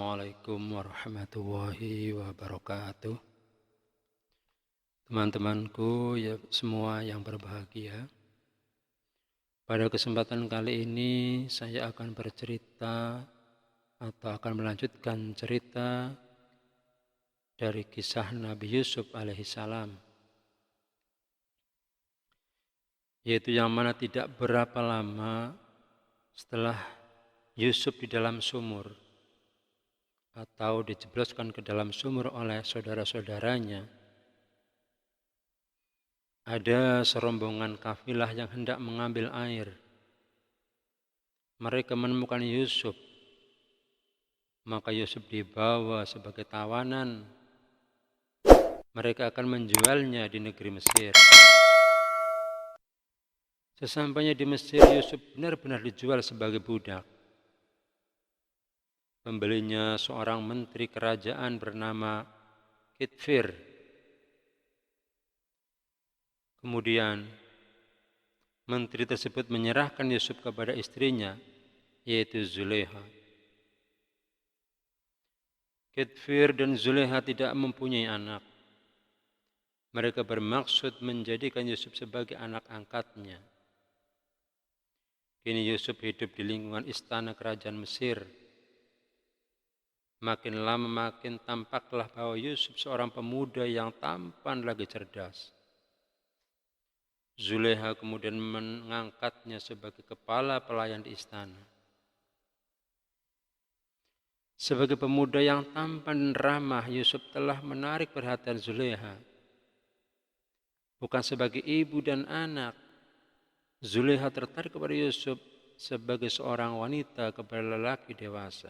Assalamualaikum warahmatullahi wabarakatuh. Teman-temanku ya semua yang berbahagia. Pada kesempatan kali ini saya akan bercerita atau akan melanjutkan cerita dari kisah Nabi Yusuf alaihissalam. Yaitu yang mana tidak berapa lama setelah Yusuf di dalam sumur atau dijebloskan ke dalam sumur oleh saudara-saudaranya, ada serombongan kafilah yang hendak mengambil air. Mereka menemukan Yusuf, maka Yusuf dibawa sebagai tawanan. Mereka akan menjualnya di negeri Mesir. Sesampainya di Mesir, Yusuf benar-benar dijual sebagai budak. Pembelinya seorang menteri kerajaan bernama Kitfir. Kemudian menteri tersebut menyerahkan Yusuf kepada istrinya, yaitu Zulaiha. Kitfir dan Zulaiha tidak mempunyai anak. Mereka bermaksud menjadikan Yusuf sebagai anak angkatnya. Kini Yusuf hidup di lingkungan istana kerajaan Mesir. Makin lama makin tampaklah bahwa Yusuf seorang pemuda yang tampan lagi cerdas. Zulaiha kemudian mengangkatnya sebagai kepala pelayan di istana. Sebagai pemuda yang tampan dan ramah, Yusuf telah menarik perhatian Zulaiha. Bukan sebagai ibu dan anak, Zulaiha tertarik kepada Yusuf sebagai seorang wanita kepada lelaki dewasa.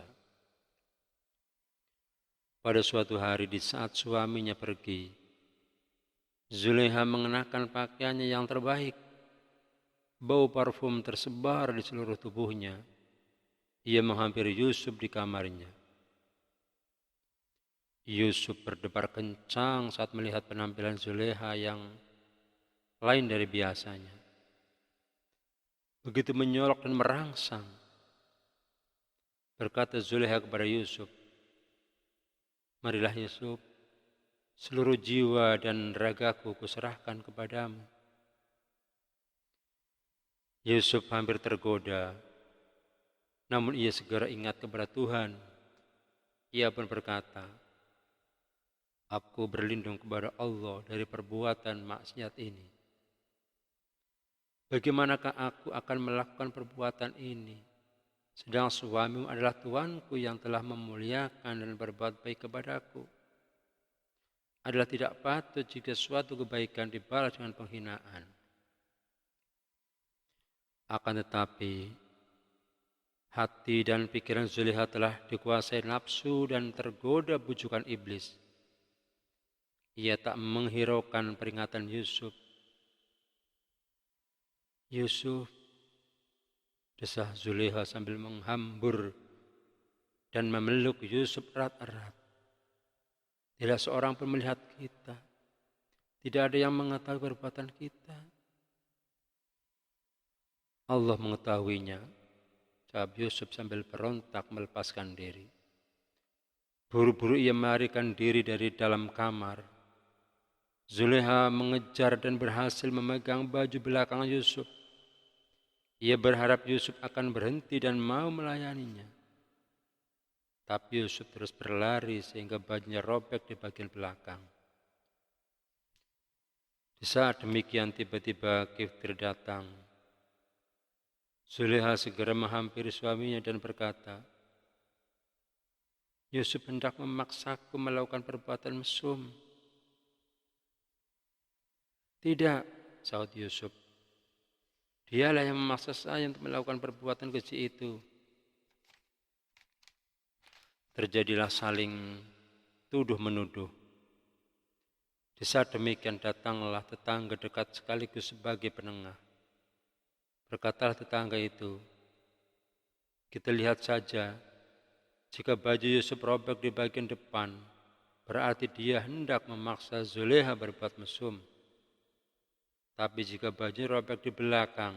Pada suatu hari di saat suaminya pergi, Zulaiha mengenakan pakaiannya yang terbaik. Bau parfum tersebar di seluruh tubuhnya. Ia menghampiri Yusuf di kamarnya. Yusuf berdebar kencang saat melihat penampilan Zulaiha yang lain dari biasanya. Begitu menyolok dan merangsang. Berkata Zulaiha kepada Yusuf, "Marilah Yusuf, seluruh jiwa dan ragaku kuserahkan kepadamu." Yusuf hampir tergoda, namun ia segera ingat kepada Tuhan. Ia pun berkata, "Aku berlindung kepada Allah dari perbuatan maksiat ini. Bagaimanakah aku akan melakukan perbuatan ini, sedang suamimu adalah Tuanku yang telah memuliakan dan berbuat baik kepadaku. Adalah tidak patut jika suatu kebaikan dibalas dengan penghinaan. Akan tetapi, hati dan pikiran Zulaiha telah dikuasai nafsu dan tergoda bujukan iblis. Ia tak menghiraukan peringatan Yusuf. Yusuf, desah Zulaiha sambil menghambur dan memeluk Yusuf erat-erat. Tidak seorang pun melihat kita. Tidak ada yang mengetahui perbuatan kita. Allah mengetahuinya, jawab Yusuf sambil berontak melepaskan diri. Buru-buru ia melarikan diri dari dalam kamar. Zulaiha mengejar dan berhasil memegang baju belakang Yusuf. Ia berharap Yusuf akan berhenti dan mau melayaninya. Tapi Yusuf terus berlari sehingga bajunya robek di bagian belakang. Di saat demikian tiba-tiba Kitfir datang. Zulaiha segera menghampiri suaminya dan berkata, "Yusuf hendak memaksaku melakukan perbuatan mesum." "Tidak," sahut Yusuf. "Dialah yang memaksa saya untuk melakukan perbuatan keji itu." Terjadilah saling tuduh-menuduh. Di saat demikian datanglah tetangga dekat sekaligus sebagai penengah. Berkatalah tetangga itu, "Kita lihat saja, jika baju Yusuf robek di bagian depan, berarti dia hendak memaksa Zulaiha berbuat mesum. Tapi jika baju robek di belakang,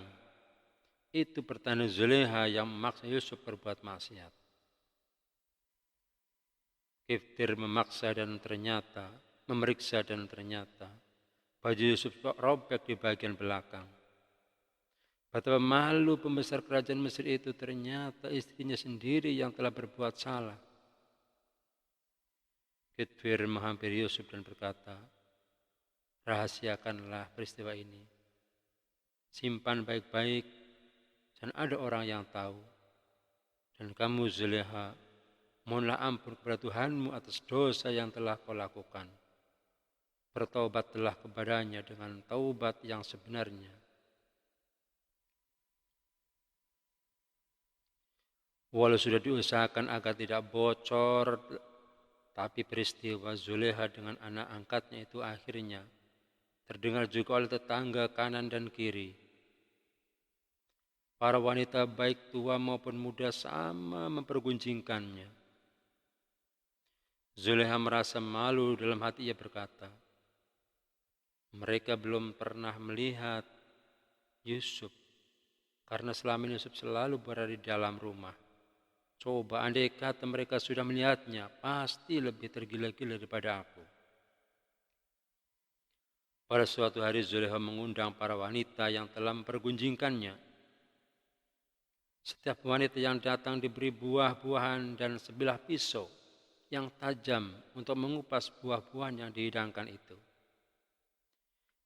itu pertanda Zulaiha yang memaksa Yusuf berbuat maksiat." Kiftir memeriksa dan ternyata baju Yusuf robek di bagian belakang. Betapa malu pembesar kerajaan Mesir itu, ternyata istrinya sendiri yang telah berbuat salah. Kiftir menghampiri Yusuf dan berkata, rahasiakanlah peristiwa ini. Simpan baik-baik, dan ada orang yang tahu. Dan kamu Zulekha, mohonlah ampun kepada Tuhanmu atas dosa yang telah kau lakukan. Bertaubatlah kepadanya dengan taubat yang sebenarnya. Walau sudah diusahakan agar tidak bocor, tapi peristiwa Zulekha dengan anak angkatnya itu akhirnya terdengar juga oleh tetangga kanan dan kiri. Para wanita baik tua maupun muda sama mempergunjingkannya. Zulekha merasa malu, dalam hati ia berkata, mereka belum pernah melihat Yusuf, karena selama ini Yusuf selalu berada di dalam rumah. Coba andai kata mereka sudah melihatnya, pasti lebih tergila-gila daripada aku. Pada suatu hari Zulekha mengundang para wanita yang telah mempergunjingkannya. Setiap wanita yang datang diberi buah-buahan dan sebilah pisau yang tajam untuk mengupas buah-buahan yang dihidangkan itu.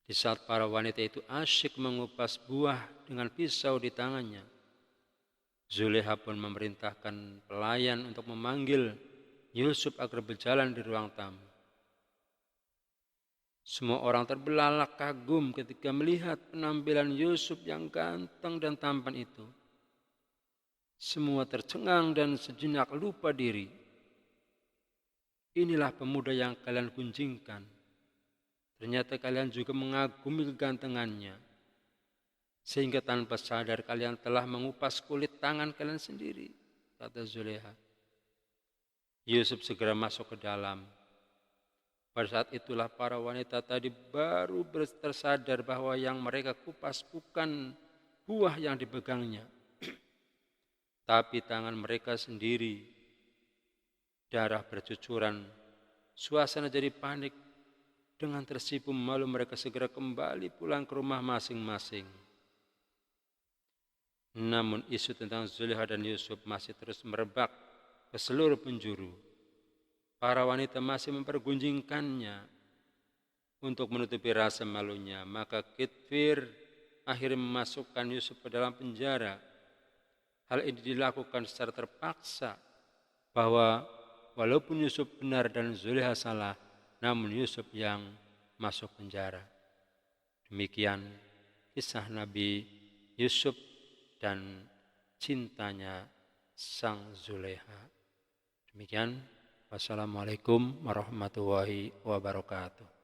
Di saat para wanita itu asyik mengupas buah dengan pisau di tangannya, Zulekha pun memerintahkan pelayan untuk memanggil Yusuf agar berjalan di ruang tamu. Semua orang terbelalak kagum ketika melihat penampilan Yusuf yang ganteng dan tampan itu. Semua tercengang dan sejenak lupa diri. Inilah pemuda yang kalian kunjingkan. Ternyata kalian juga mengagumi kegantengannya. Sehingga tanpa sadar kalian telah mengupas kulit tangan kalian sendiri, kata Zulekha. Yusuf segera masuk ke dalam. Pada saat itulah para wanita tadi baru tersadar bahwa yang mereka kupas bukan buah yang dipegangnya, tapi tangan mereka sendiri. Darah bercucuran, suasana jadi panik. Dengan tersipu malu mereka segera kembali pulang ke rumah masing-masing. Namun isu tentang Zulekha dan Yusuf masih terus merebak ke seluruh penjuru. Para wanita masih mempergunjingkannya untuk menutupi rasa malunya. Maka Kiftir akhirnya memasukkan Yusuf ke dalam penjara. Hal ini dilakukan secara terpaksa, bahwa walaupun Yusuf benar dan Zulekha salah, namun Yusuf yang masuk penjara. Demikian kisah Nabi Yusuf dan cintanya sang Zulekha. Demikian, wassalamualaikum warahmatullahi wabarakatuh.